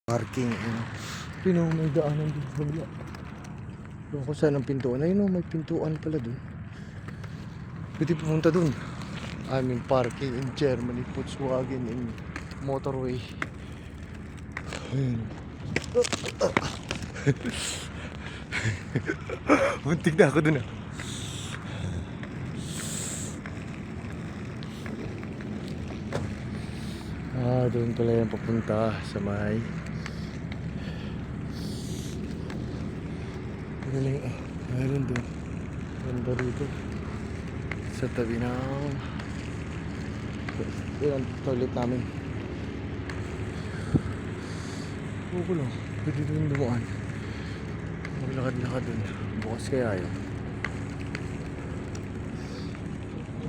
Parking. Pino, may daanan dito sa kabila. Doon ko saan ang pintuan. Ayun o, may pintuan pala dun. Pwede pumunta dun. Aming parking in Germany, Volkswagen in motorway. Ayun. Muntik na ako dun ah. Doon pala yung papunta sa may magaling meron doon. Ganda rito sa tabi ng yun ang toilet namin. Buko lang, pwede doon dumaan. Maglakad-lakad doon. Bukas kaya yun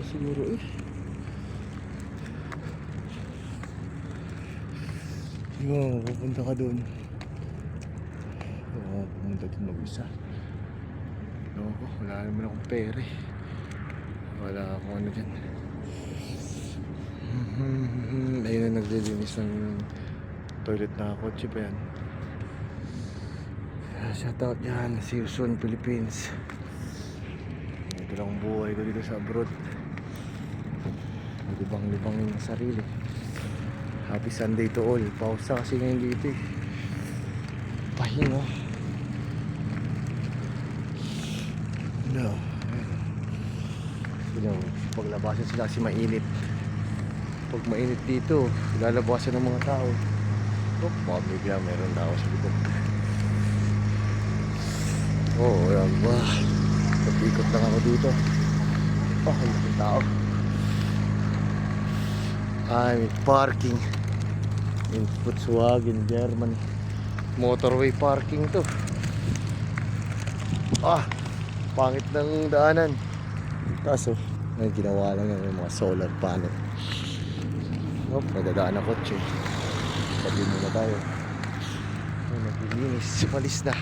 siguro eh. Siguro pupunta ka doon. Oo, pumunta doon mag-isa. Loko, wala naman akong pere. Wala akong ano dyan. Ayun na naglilinis ng toilet na kotse pa yan. Shoutout yan, see you soon Philippines. Ito lang ang buhay ko dito sa abroad. Libang-libang yung sarili. Happy Sunday to all. Pausa kasi ngayon dito eh. Pahinga. No. Paglabasan sila kasi mainit. Pag mainit dito, lalabasan ng mga tao. Baka bigla meron tao sa likod. Yan ba. Pag-ikot lang ako dito. Ang tao. I'm parking in Volkswagen, Germany. Motorway parking to. Pangit ng daanan. Kaso, may ginawa lang yan, yung mga solar panel. Nadadaan ang kotse. Sabi muna tayo. Naglilinis, malis na.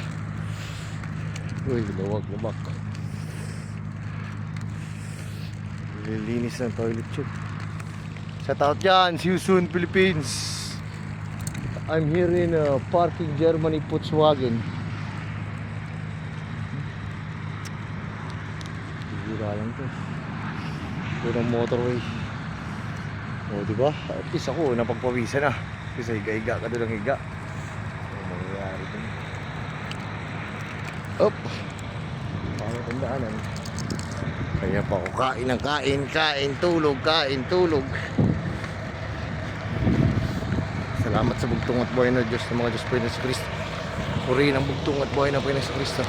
Uy, lumag. Naglilinis ng toilet tube. Shout out dyan, see you soon Philippines. I'm here in parking Germany, Volkswagen. Bira lang to. Ito ng motorway. Diba? At least ako, napagpawisan na. Kasi higa-higa ka doon ang higa. Ano mangyayari doon? Paano tandaanan? Kaya pa ako kain, tulog. Salamat sa bugtong at buhay na Diyos ng mga Diyos po na si Kristo. Purihin ang bugtong at buhay na po na si Kristo.